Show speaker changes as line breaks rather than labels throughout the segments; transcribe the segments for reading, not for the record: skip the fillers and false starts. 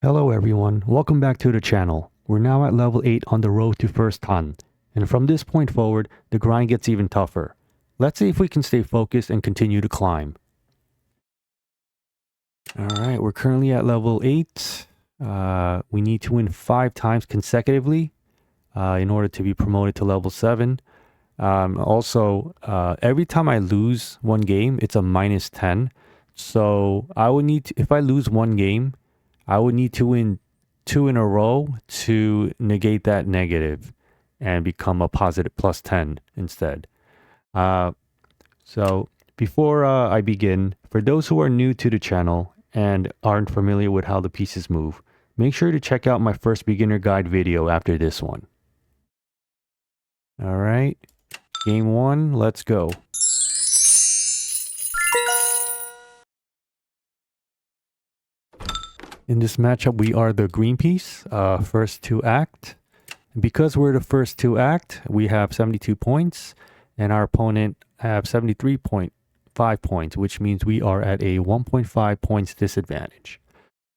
Hello everyone, welcome back to the channel. We're now at level 8 on the road to first ton, and from this point forward, the grind gets even tougher. Let's see if we can stay focused and continue to climb. Alright, we're currently at level 8. We need to win 5 times consecutively in order to be promoted to level 7. Every time I lose one game, it's a minus 10. So I would need to, if I lose one game, I would need to win 2 in a row to negate that negative and become a positive plus 10 instead. Uh, so before I begin, for those who are new to the channel and aren't familiar with how the pieces move, make sure to check out my first beginner guide video after this one. All right, game 1, let's go. In this matchup, we are the green piece, first to act. Because we're the first to act, we have 72 points, and our opponent have 73.5 points, which means we are at a 1.5 points disadvantage.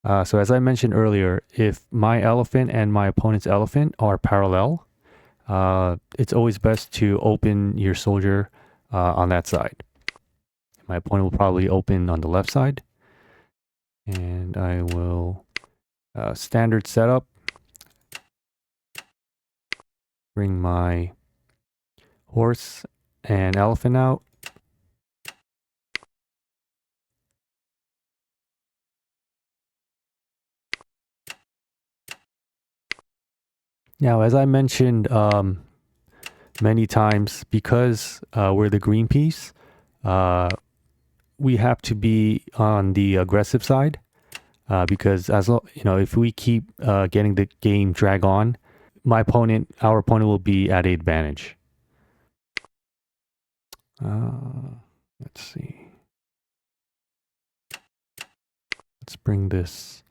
So as I mentioned earlier, if my elephant and my opponent's elephant are parallel, it's always best to open your soldier on that side. My opponent will probably open on the left side. And I will standard setup, bring my horse and elephant out. Now, as I mentioned many times, because we're the green piece, we have to be on the aggressive side. Because if we keep getting the game drag on, our opponent will be at an advantage. Let's see. Let's bring this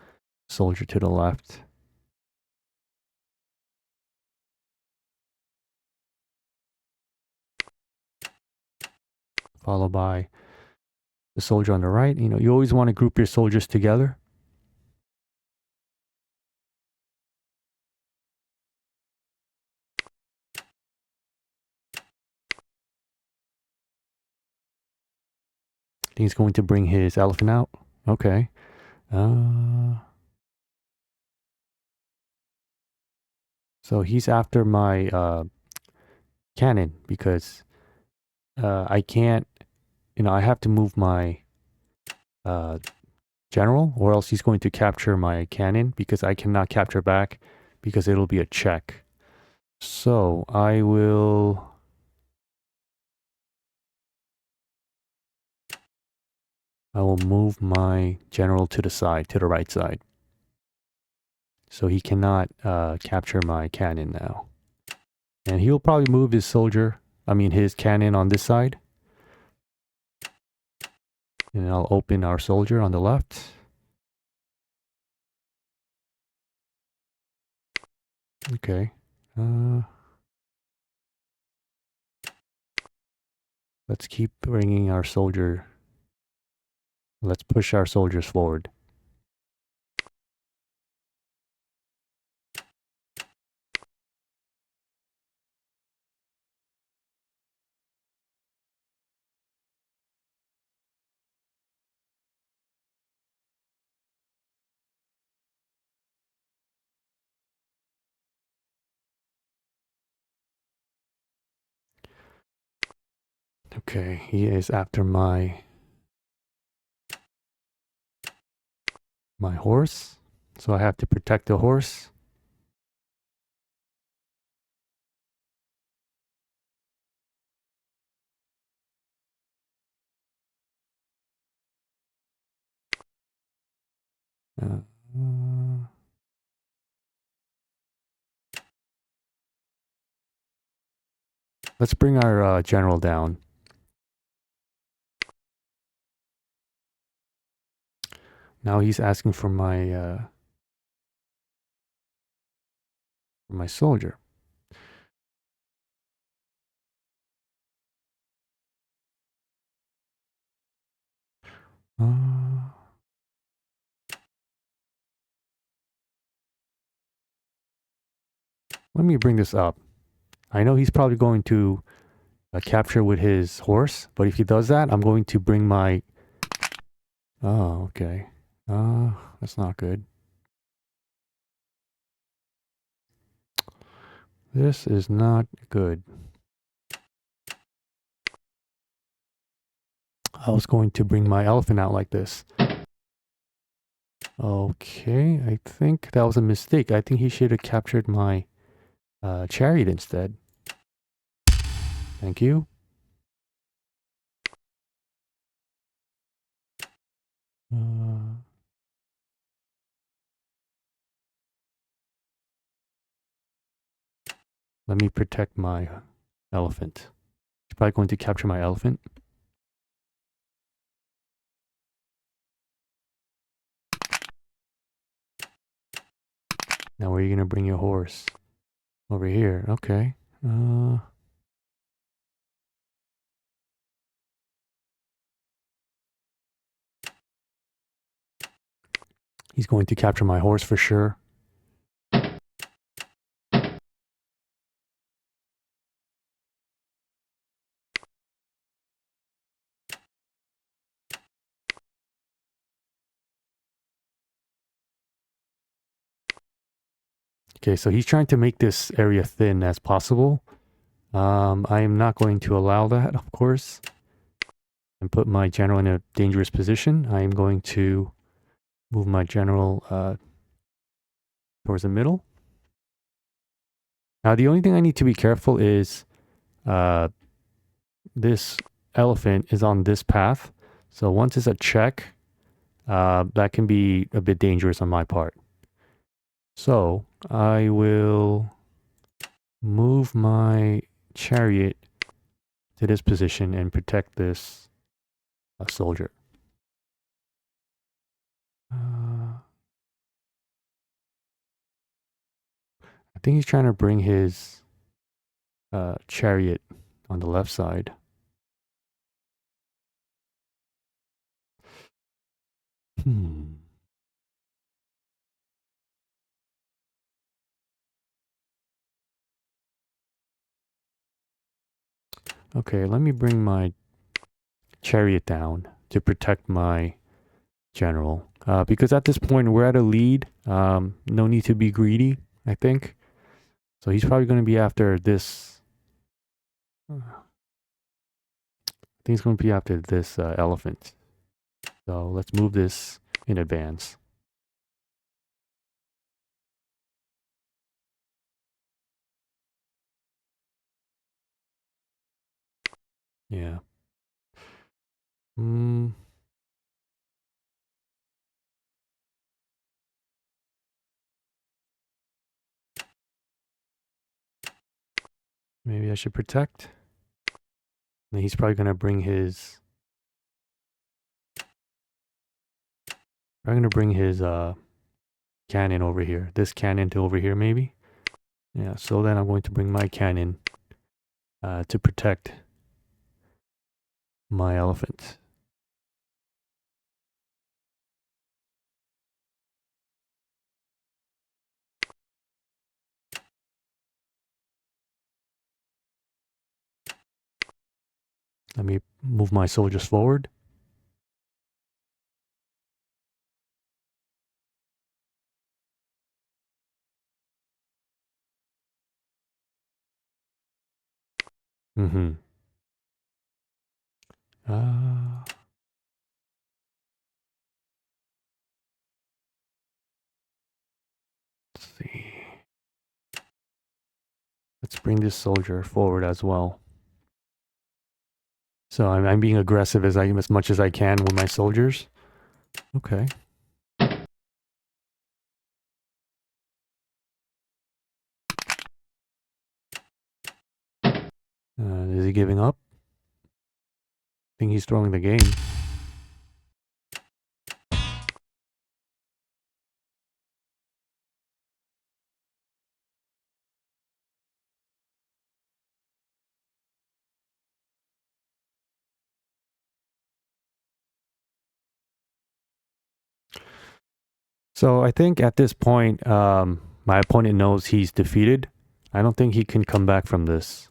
soldier to the left. Followed by the soldier on the right. You always want to group your soldiers together. I think he's going to bring his elephant out. Okay. So he's after my cannon because I can't, I have to move my general, or else he's going to capture my cannon because I cannot capture back because it'll be a check. So I will move my general to the side, to the right side. So he cannot capture my cannon now. And he'll probably move his his cannon on this side. And I'll open our soldier on the left. Okay. Let's keep bringing our soldier. Let's push our soldiers forward. Okay, he is after my horse. So I have to protect the horse. Uh, let's bring our general down. Now he's asking for my soldier. Let me bring this up. I know he's probably going to capture with his horse, but if he does that, I'm going to bring my... Oh, okay. That's not good. This is not good. I was going to bring my elephant out like this. Okay, I think that was a mistake. I think he should have captured my chariot instead. Thank you. Let me protect my elephant. He's probably going to capture my elephant. Now where are you going to bring your horse? Over here. Okay. He's going to capture my horse for sure. Okay, so he's trying to make this area thin as possible. I am not going to allow that, of course, and put my general in a dangerous position. I am going to move my general towards the middle. Now, the only thing I need to be careful is this elephant is on this path. So once it's a check, that can be a bit dangerous on my part. So I will move my chariot to this position and protect this soldier. I think he's trying to bring his chariot on the left side. Okay, let me bring my chariot down to protect my general. Because at this point we're at a lead. No need to be greedy, I think. So he's probably going to be after this. I think he's going to be after this elephant. So let's move this in advance. Yeah. Maybe I should protect. And he's probably going to bring his... I'm going to bring his cannon over here. This cannon to over here, maybe. Yeah, so then I'm going to bring my cannon to protect my elephant. Let me move my soldiers forward. Mm-hmm. Let's see. Let's bring this soldier forward as well. So I'm being aggressive as much as I can with my soldiers. Okay. Is he giving up? I think he's throwing the game. So I think at this point, my opponent knows he's defeated. I don't think he can come back from this.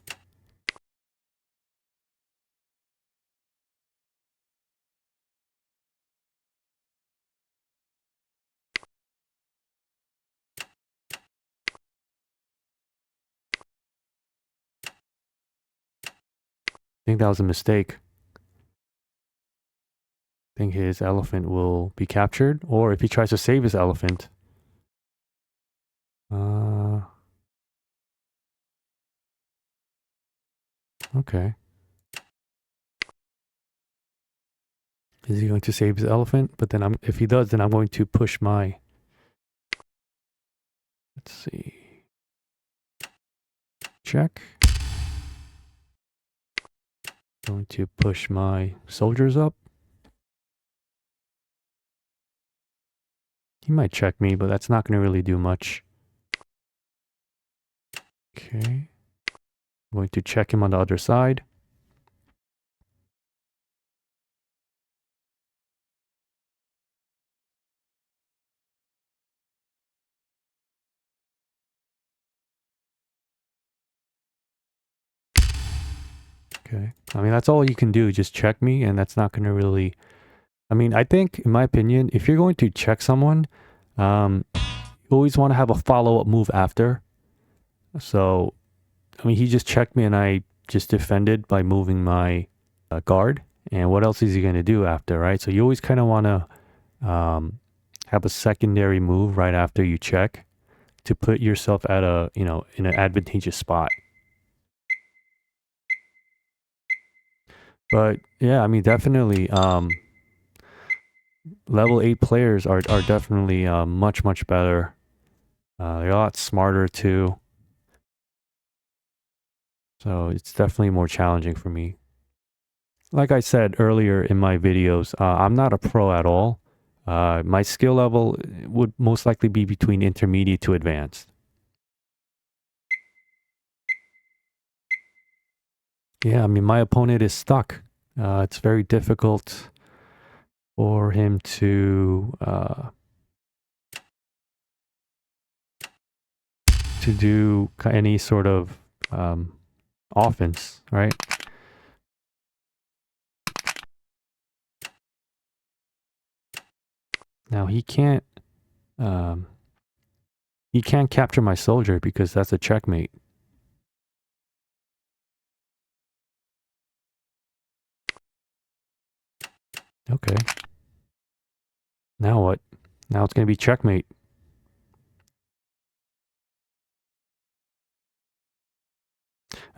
I think that was a mistake. I think his elephant will be captured, or if he tries to save his elephant. Okay. Is he going to save his elephant? But then if he does, then I'm going to push my... Let's see. Check. Going to push my soldiers up. He might check me, but that's not going to really do much. Okay. I'm going to check him on the other side. Okay. I mean, that's all you can do. Just check me, and that's not going to really... I mean, I think, in my opinion, if you're going to check someone, you always want to have a follow-up move after. So, I mean, he just checked me, and I just defended by moving my guard. And what else is he going to do after, right? So you always kind of want to have a secondary move right after you check to put yourself at a, in an advantageous spot. But yeah, I mean, definitely, level 8 players are definitely much, much better. They're a lot smarter too. So it's definitely more challenging for me. Like I said earlier in my videos, I'm not a pro at all. My skill level would most likely be between intermediate to advanced. Yeah, I mean, my opponent is stuck. It's very difficult for him to do any sort of offense, right? Now he can't capture my soldier because that's a checkmate. Okay. Now what? Now it's going to be checkmate.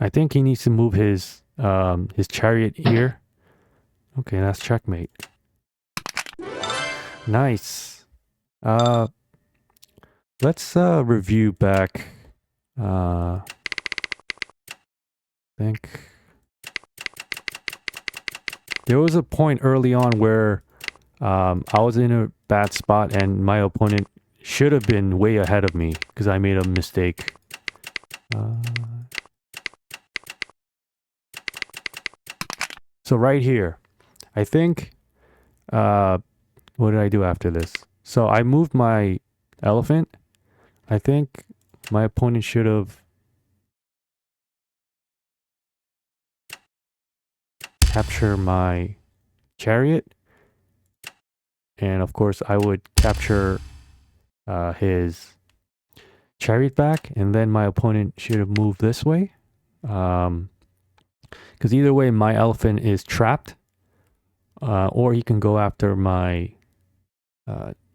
I think he needs to move his chariot here. Okay, that's checkmate. Nice. Let's review back. I think there was a point early on where I was in a bad spot and my opponent should have been way ahead of me because I made a mistake. So right here, I think, what did I do after this? So I moved my elephant. I think my opponent should have captured my chariot. And of course, I would capture his chariot back. And then my opponent should have moved this way. Because either way, my elephant is trapped. Or he can go after my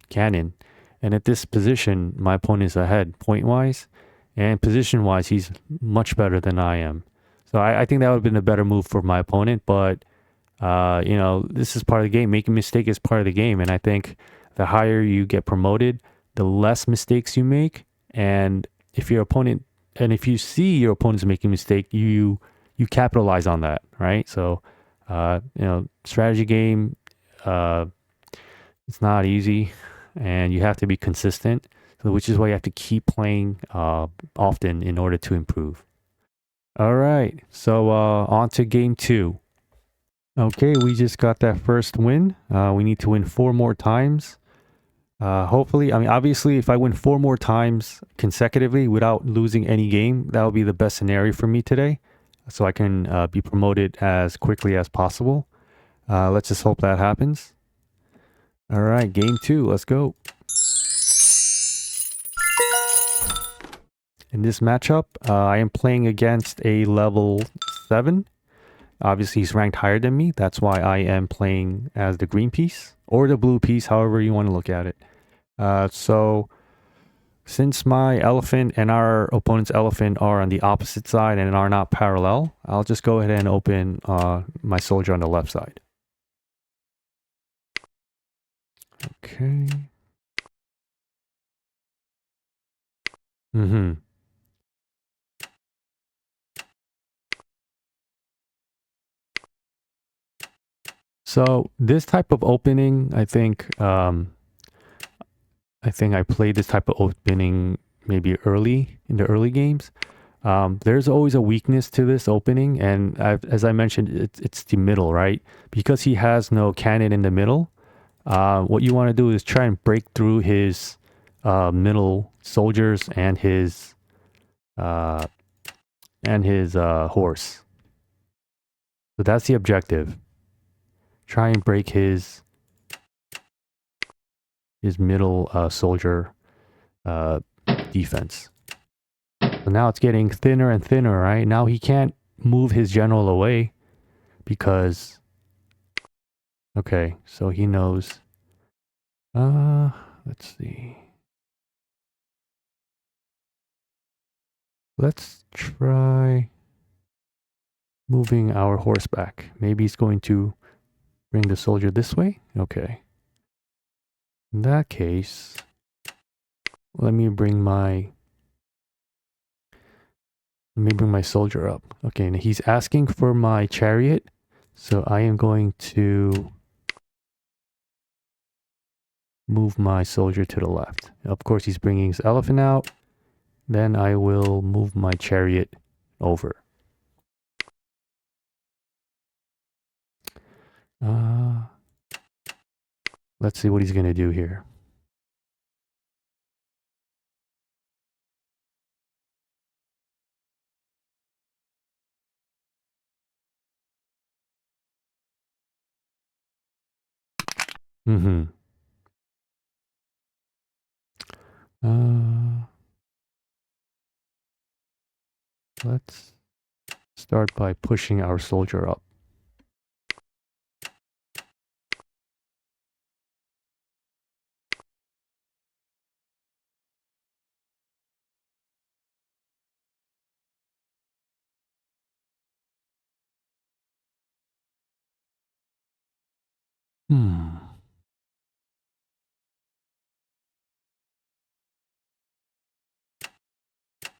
cannon. And at this position, my opponent is ahead point-wise. And position-wise, he's much better than I am. So I think that would have been a better move for my opponent. But, this is part of the game. Making a mistake is part of the game. And I think the higher you get promoted, the less mistakes you make. And if your opponent, and if you see your opponent's making a mistake, you capitalize on that, right? So, strategy game, it's not easy. And you have to be consistent, which is why you have to keep playing often in order to improve. All right, so on to game 2. Okay, we just got that first win. We need to win 4 more times. Hopefully, I mean, obviously, if I win 4 more times consecutively without losing any game, that would be the best scenario for me today. So I can be promoted as quickly as possible. Let's just hope that happens. All right, game 2, let's go. In this matchup, I am playing against a level 7. Obviously, he's ranked higher than me. That's why I am playing as the green piece or the blue piece, however you want to look at it. So since my elephant and our opponent's elephant are on the opposite side and are not parallel, I'll just go ahead and open my soldier on the left side. Okay. So this type of opening, I think I played this type of opening maybe early in the early games. There's always a weakness to this opening, and as I mentioned, it's the middle, right? Because he has no cannon in the middle. What you want to do is try and break through his middle soldiers and his horse. So that's the objective. Try and break his middle soldier defense. So now it's getting thinner and thinner, right? Now he can't move his general away because... Okay, so he knows. Let's see. Let's try moving our horse back. Maybe he's going to bring the soldier this way. Okay. In that case, let me bring my soldier up. Okay, and he's asking for my chariot, so I am going to move my soldier to the left. Of course, he's bringing his elephant out. Then I will move my chariot over. Let's see what he's going to do here. Let's start by pushing our soldier up.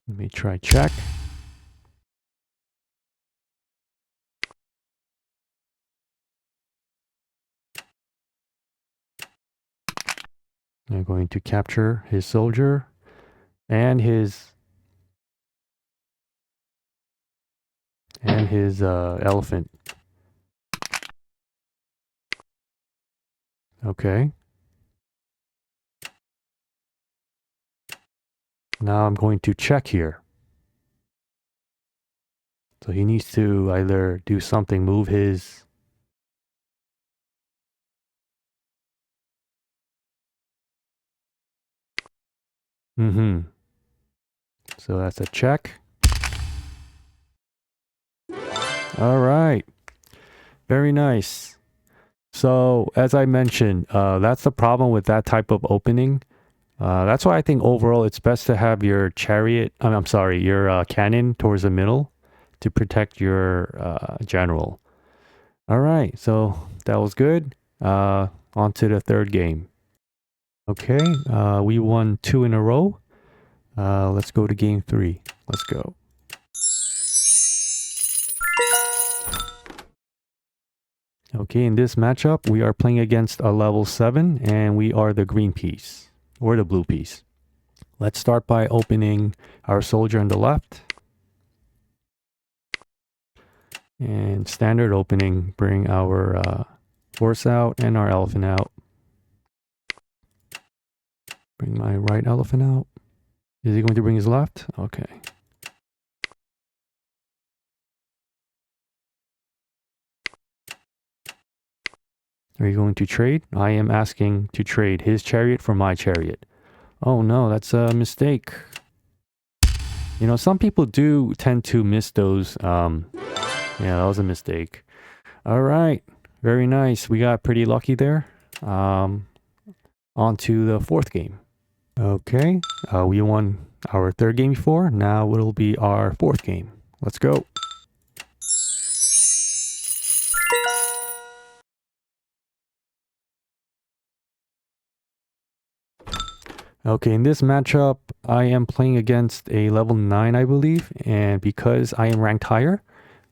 Let me try check. I'm going to capture his soldier and his elephant. Okay. Now I'm going to check here. So he needs to either do something, move his... So that's a check. All right. Very nice. So as I mentioned, that's the problem with that type of opening. That's why I think overall it's best to have your chariot, I'm sorry, your cannon towards the middle to protect your general. All right, so that was good. On to the third game. Okay, we won 2 in a row. Let's go to game 3. Let's go. Okay, in this matchup, we are playing against a level 7, and we are the green piece, or the blue piece. Let's start by opening our soldier on the left. And standard opening, bring our horse out and our elephant out. Bring my right elephant out. Is he going to bring his left? Okay. Are you going to trade? I am asking to trade his chariot for my chariot. Oh no, that's a mistake. You know, some people do tend to miss those. Yeah, that was a mistake. All right. Very nice. We got pretty lucky there. On to the fourth game. Okay. We won our third game before. Now it'll be our fourth game. Let's go. Okay, in this matchup, I am playing against a level 9, I believe. And because I am ranked higher,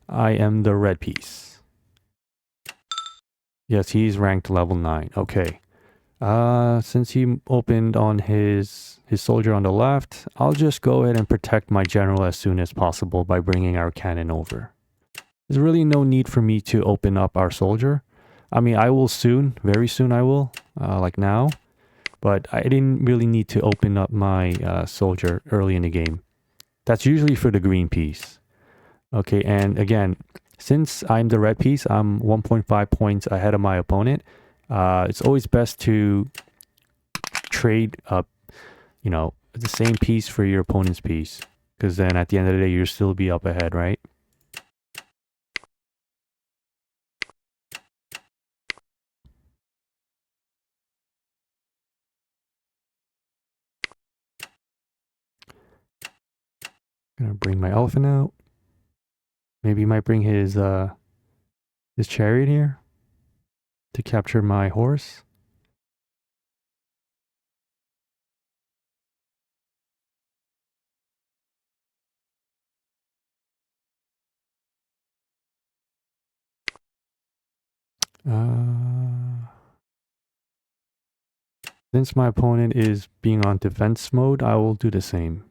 I am the red piece. Yes, he's ranked level 9. Okay. Since he opened on his soldier on the left, I'll just go ahead and protect my general as soon as possible by bringing our cannon over. There's really no need for me to open up our soldier. I mean, I will soon, very soon I will, like now. But I didn't really need to open up my soldier early in the game. That's usually for the green piece. Okay, and again, since I'm the red piece, I'm 1.5 points ahead of my opponent. It's always best to trade up, you know, the same piece for your opponent's piece. Because then at the end of the day, you'll still be up ahead, right? Gonna bring my elephant out. Maybe he might bring his chariot here to capture my horse. Since my opponent is being on defense mode, I will do the same.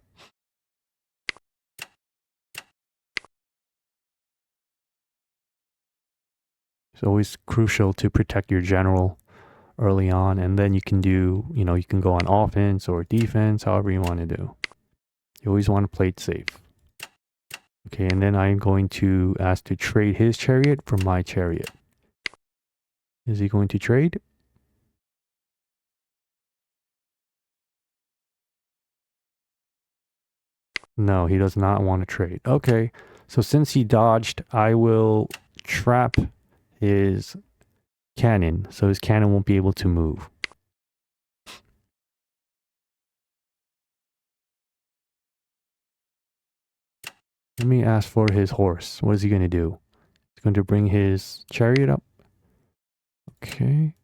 It's always crucial to protect your general early on, and then you can do, you know, you can go on offense or defense, however you want to do. You always want to play it safe. Okay, and then I'm going to ask to trade his chariot for my chariot. Is he going to trade? No, he does not want to trade. Okay, so since he dodged, I will trap his cannon, so his cannon won't be able to move. Let me ask for his horse. What is he going to do? He's going to bring his chariot up. Okay.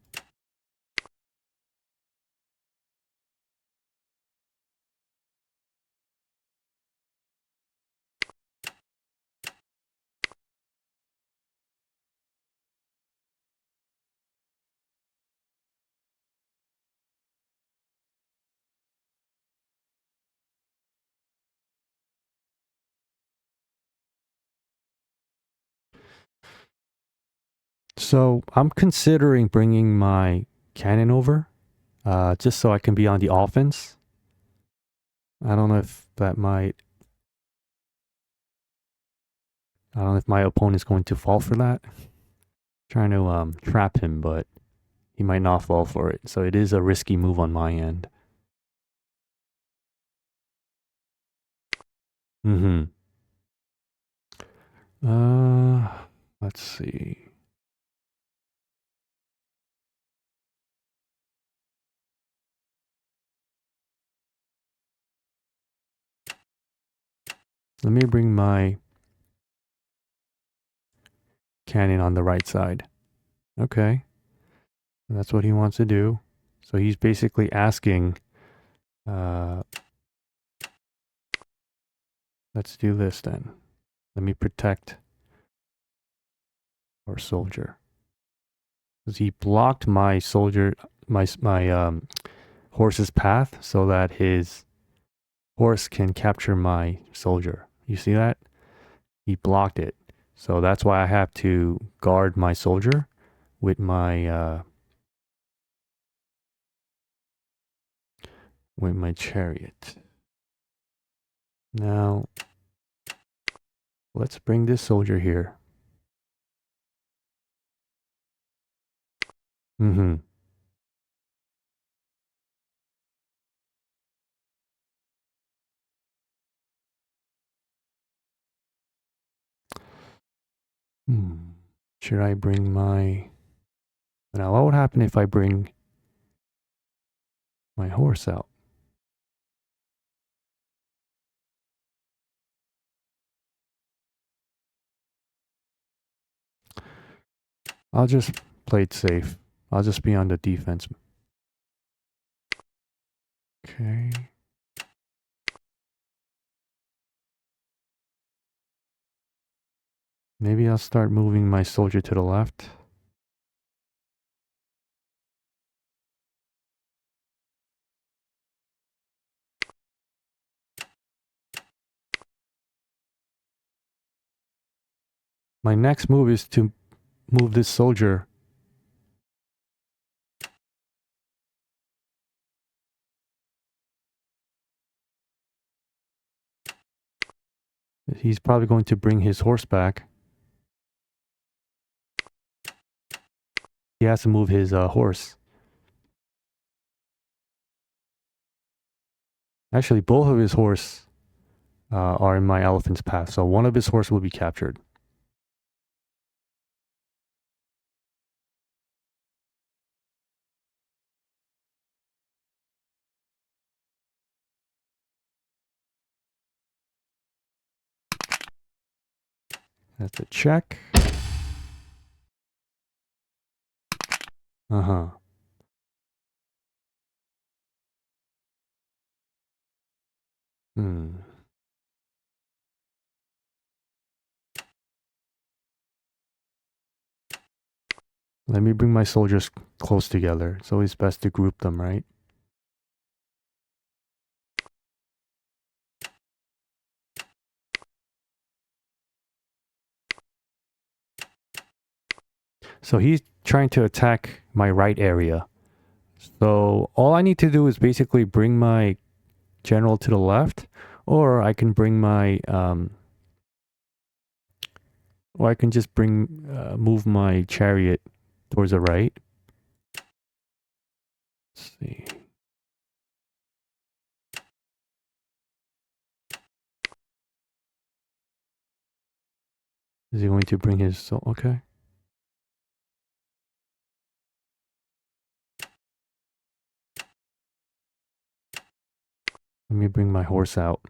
So I'm considering bringing my cannon over, just so I can be on the offense. I don't know if that might. I don't know if my opponent's going to fall for that. Trying to trap him, but he might not fall for it. So it is a risky move on my end. Mm-hmm. Let's see. Let me bring my cannon on the right side. Okay. And that's what he wants to do. So he's basically asking, let's do this then. Let me protect our soldier. Because he blocked my soldier, my horse's path so that his horse can capture my soldier. You see that? He blocked it. So that's why I have to guard my soldier with my with my chariot. Now, let's bring this soldier here. Mm-hmm. Should I bring my... Now, what would happen if I bring my horse out? I'll just play it safe. I'll just be on the defense. Okay. Maybe I'll start moving my soldier to the left. My next move is to move this soldier. He's probably going to bring his horse back. He has to move his horse. Actually, both of his horse are in my elephant's path, so one of his horse will be captured. That's a check. Uh-huh. Let me bring my soldiers close together. It's always best to group them, right? So he's trying to attack my right area. So all I need to do is basically bring my general to the left, or I can bring my or I can just bring move my chariot towards the right. Let's see. Is he going to bring his okay? Let me bring my horse out.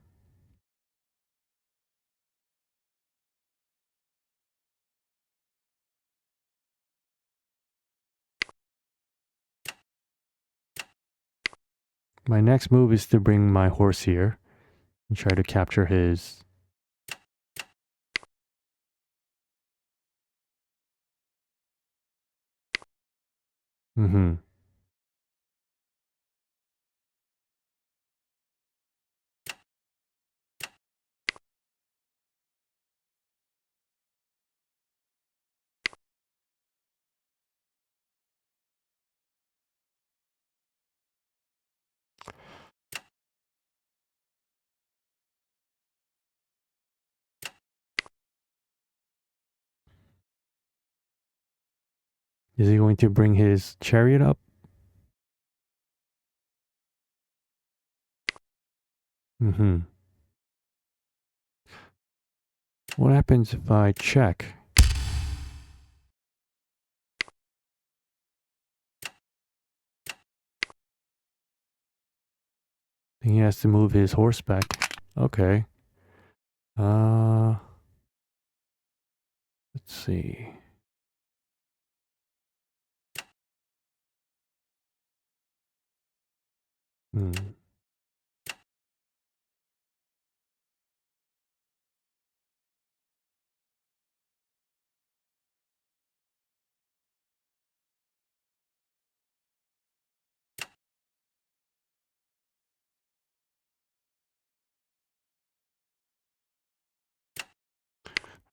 My next move is to bring my horse here and try to capture his. Mm-hmm. Is he going to bring his chariot up? Mm-hmm. What happens if I check? He has to move his horse back. Okay. Let's see.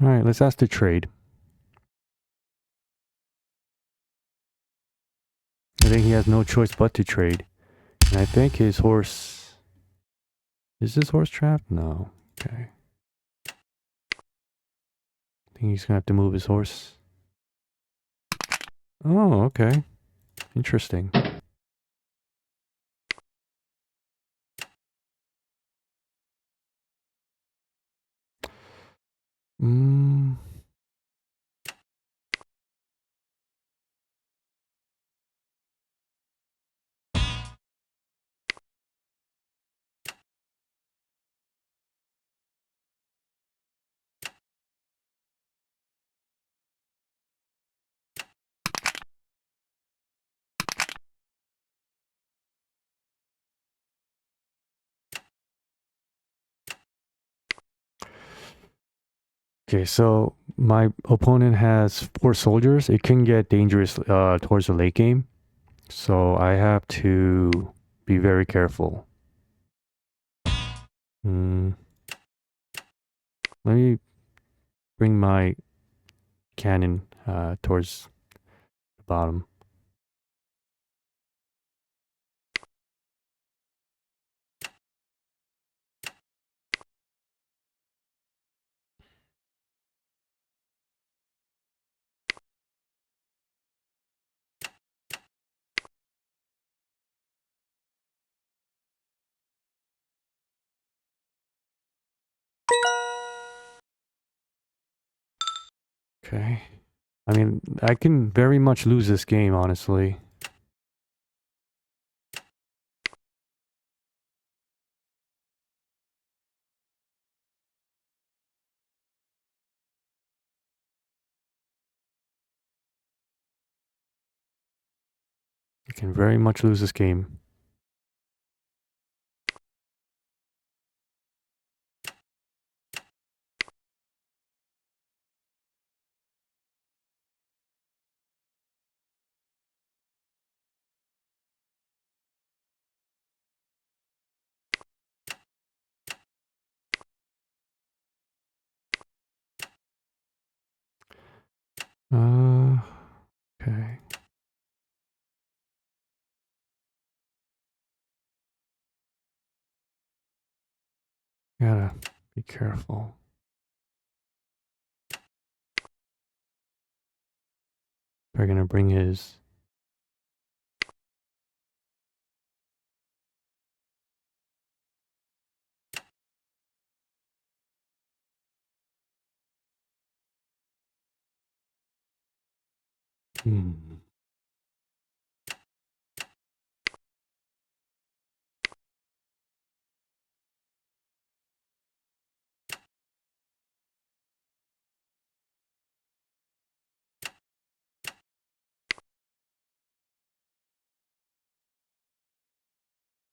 All right, let's ask to trade. I think he has no choice but to trade. And I think his horse... Is his horse trapped? No. Okay. I think he's gonna have to move his horse. Oh, okay. Interesting. Mm. Okay, so my opponent has 4 soldiers. It can get dangerous towards the late game. So I have to be very careful. Mm. Let me bring my cannon towards the bottom. Okay. I mean, I can very much lose this game, honestly. I can very much lose this game. Okay. Gotta be careful. They're gonna bring his... Hmm.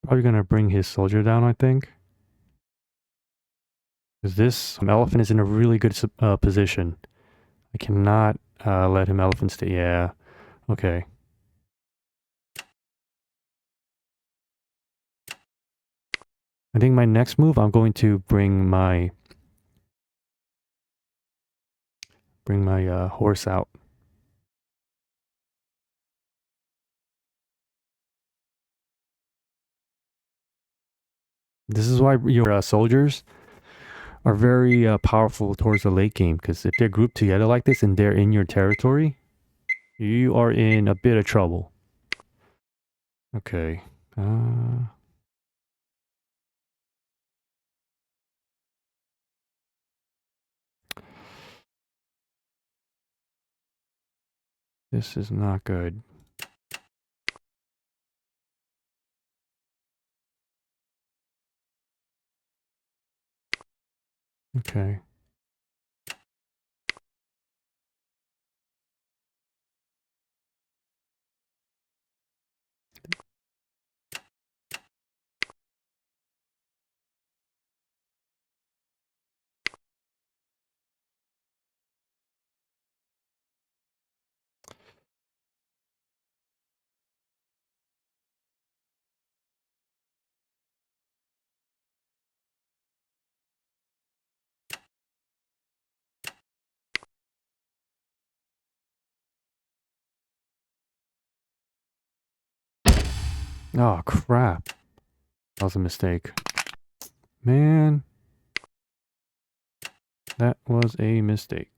Probably gonna bring his soldier down, I think. Because this elephant is in a really good position. I cannot let him elephant stay. Yeah. Okay. I think my next move, I'm going to bring my horse out. This is why your soldiers are very powerful towards the late game. Because if they're grouped together like this and they're in your territory, you are in a bit of trouble. Okay. This is not good. Okay. Oh, crap. That was a mistake. Man. That was a mistake.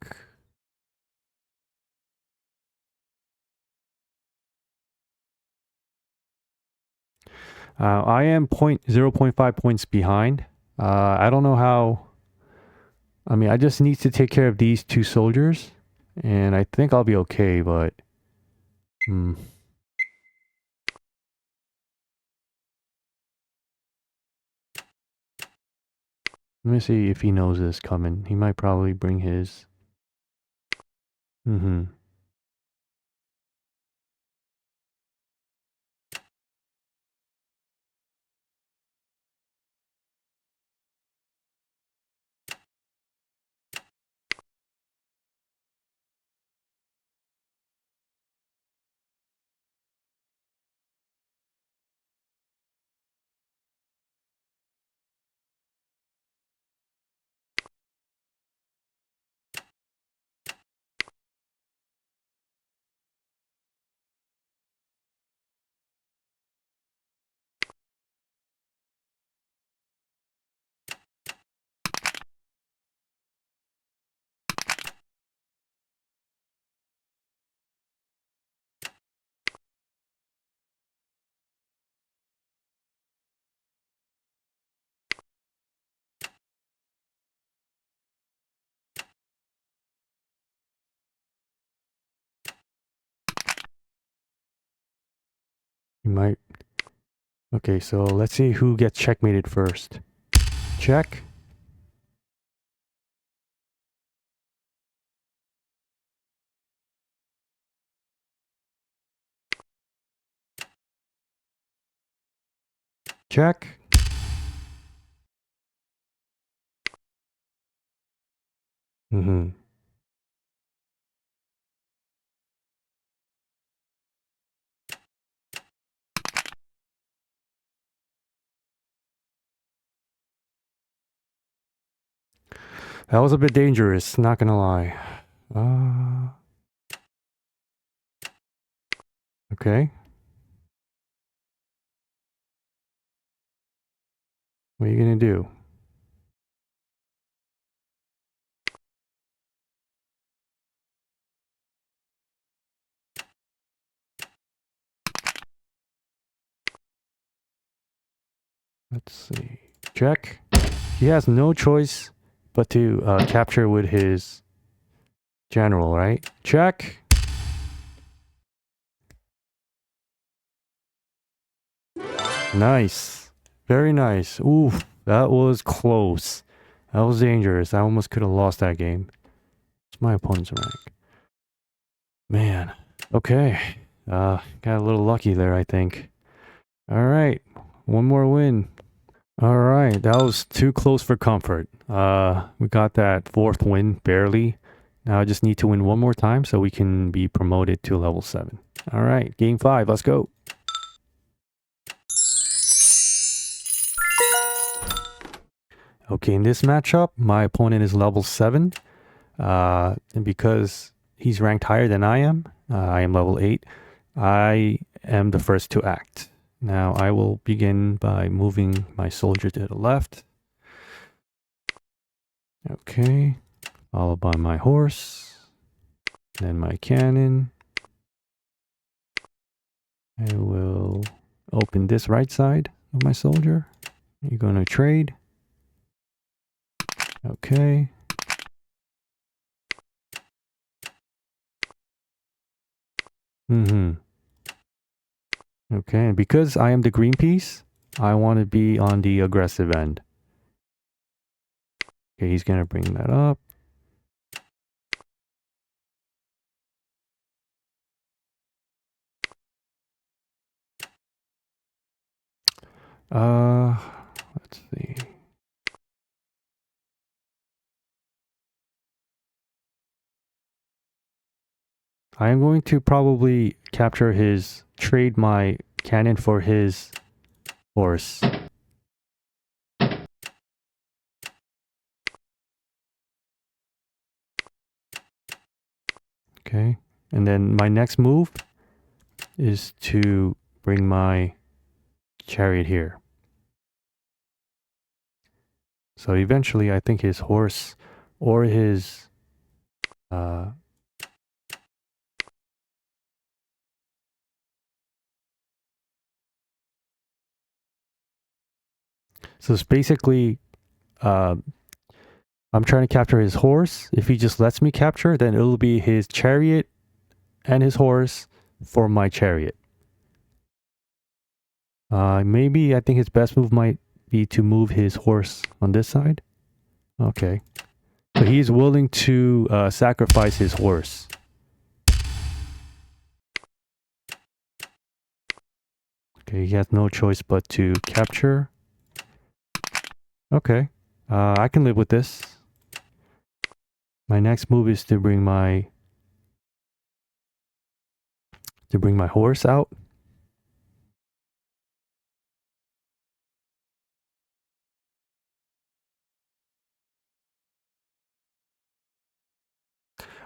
I am 0.5 points behind. I don't know how. I mean, I just need to take care of these two soldiers, and I think I'll be okay, but... Let me see if he knows this coming. He might probably bring his... He might... Okay, so let's see who gets checkmated first. Check. Check. That was a bit dangerous, not gonna lie. Okay. What are you gonna do? Let's see. Check. He has no choice but to capture with his general, right? Check. Nice. Very nice. Oof. That was close. That was dangerous. I almost could have lost that game. It's my opponent's rank. Man. Okay. Got a little lucky there, I think. Alright. One more win. Alright. That was too close for comfort. We got that fourth win, barely. Now I just need to win one more time so we can be promoted to level 7. Alright. Game 5. Let's go. Okay, in this matchup, my opponent is level 7. And because he's ranked higher than I am level 8, I am the first to act. Now I will begin by moving my soldier to the left. Okay, followed by my horse, then my cannon. I will open this right side of my soldier. You're going to trade. Okay. Okay, and because I am the green piece, I want to be on the aggressive end. Okay, he's going to bring that up. Let's see. I am going to probably capture his, trade my cannon for his horse. Okay, and then my next move is to bring my chariot here. So eventually, I think his horse or his so it's basically I'm trying to capture his horse. If he just lets me capture, then it'll be his chariot and his horse for my chariot. Maybe I think his best move might be to move his horse on this side. Okay. So he's willing to sacrifice his horse. Okay, he has no choice but to capture. Okay. I can live with this. My next move is to bring my horse out.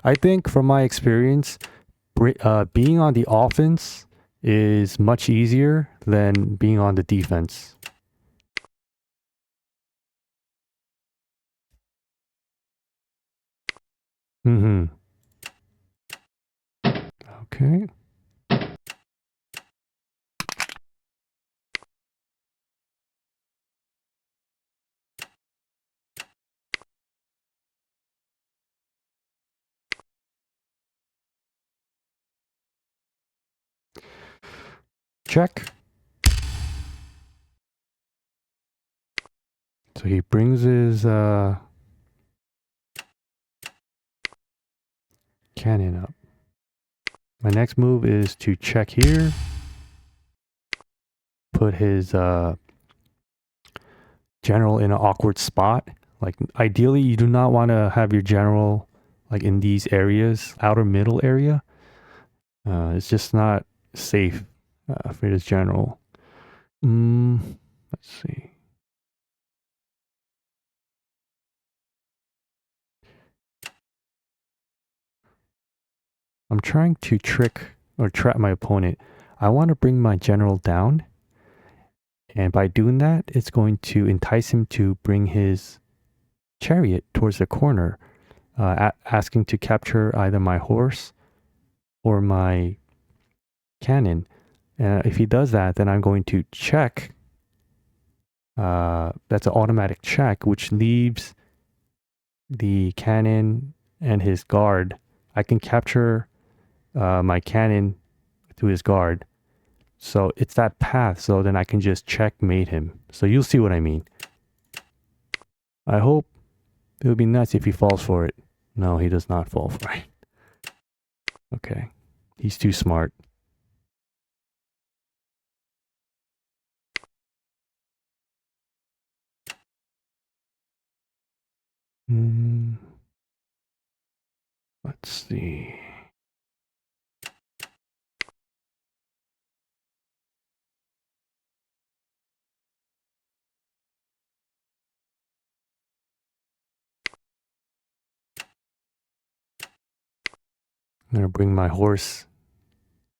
I think from my experience, being on the offense is much easier than being on the defense. Mm-hmm. Okay. Check. So he brings his cannon up. My next move is to check here. Put his general in an awkward spot. Like ideally, you do not want to have your general like in these areas, outer middle area. It's just not safe for this general. Let's see. I'm trying to trick or trap my opponent. I want to bring my general down. And by doing that, it's going to entice him to bring his chariot towards the corner, asking to capture either my horse or my cannon. And if he does that, then I'm going to check. That's an automatic check, which leaves the cannon and his guard. I can capture my cannon to his guard. So it's that path. So then I can just checkmate him. So you'll see what I mean. I hope it would be nuts if he falls for it. No, he does not fall for it. Okay. He's too smart. Let's see. I'm going to bring my horse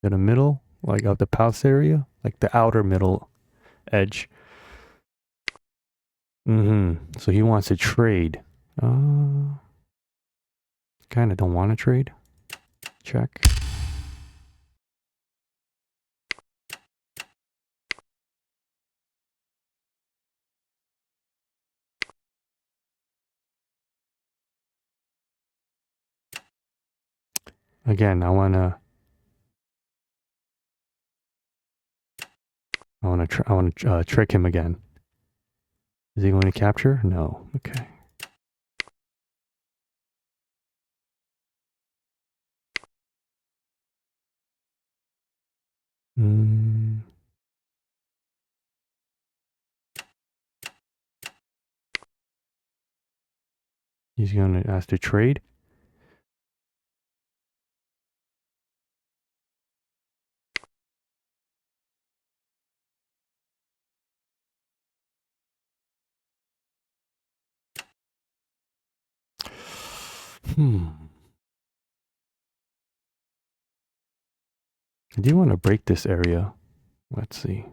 to the middle, like of the palace area, like the outer middle edge. So he wants to trade. Kind of don't want to trade. Check. Again, I want to trick him again. Is he going to capture? No. Okay. He's going to ask to trade. I do want to break this area. Let's see.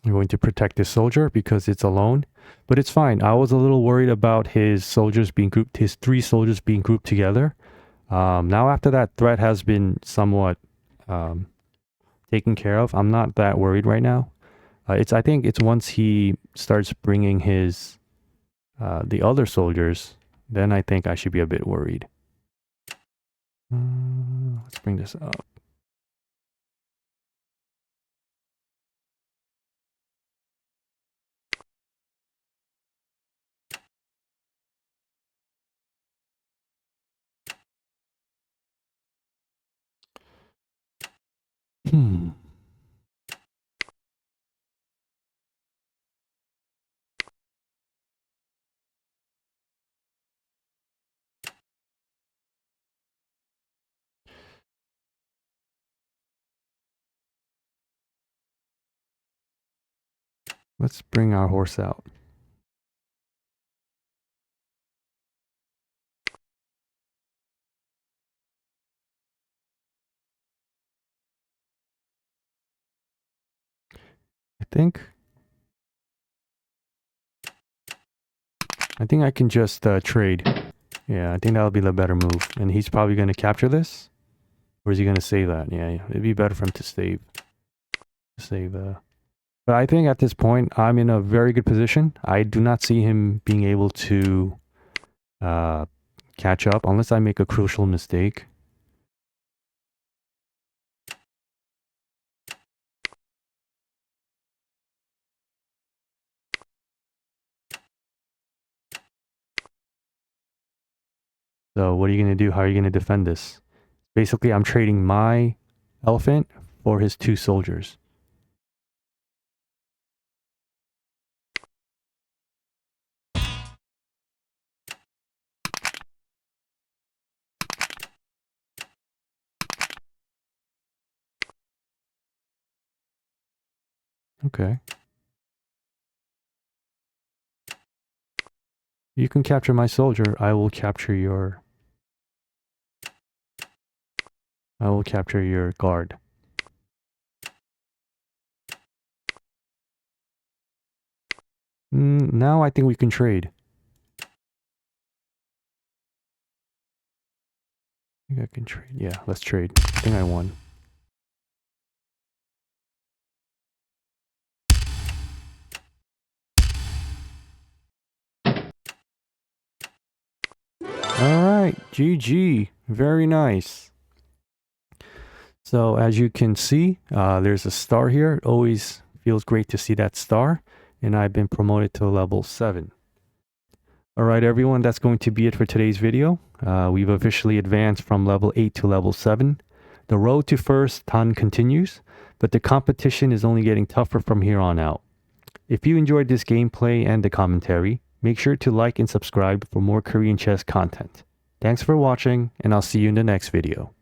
I'm going to protect this soldier because it's alone, but it's fine. I was a little worried about his soldiers being grouped, his 3 soldiers being grouped together. Now after that threat has been somewhat taken care of, I'm not that worried right now. I think it's once he starts bringing his the other soldiers, then I think I should be a bit worried. Let's bring this up. Let's bring our horse out. I think I can just trade. Yeah, I think that'll be the better move. And he's probably going to capture this, or is he going to save that? Yeah, it'd be better for him to save. But I think at this point I'm in a very good position. I do not see him being able to catch up unless I make a crucial mistake. So what are you going to do? How are you going to defend this? Basically, I'm trading my elephant for his 2 soldiers. Okay. You can capture my soldier. I will capture your guard. Now I think we can trade. I think I can trade. Yeah, let's trade. I think I won. Alright, GG. Very nice. So as you can see, there's a star here. It always feels great to see that star. And I've been promoted to level 7. Alright everyone, that's going to be it for today's video. We've officially advanced from level 8 to level 7. The road to first ton continues, but the competition is only getting tougher from here on out. If you enjoyed this gameplay and the commentary, make sure to like and subscribe for more Korean chess content. Thanks for watching, and I'll see you in the next video.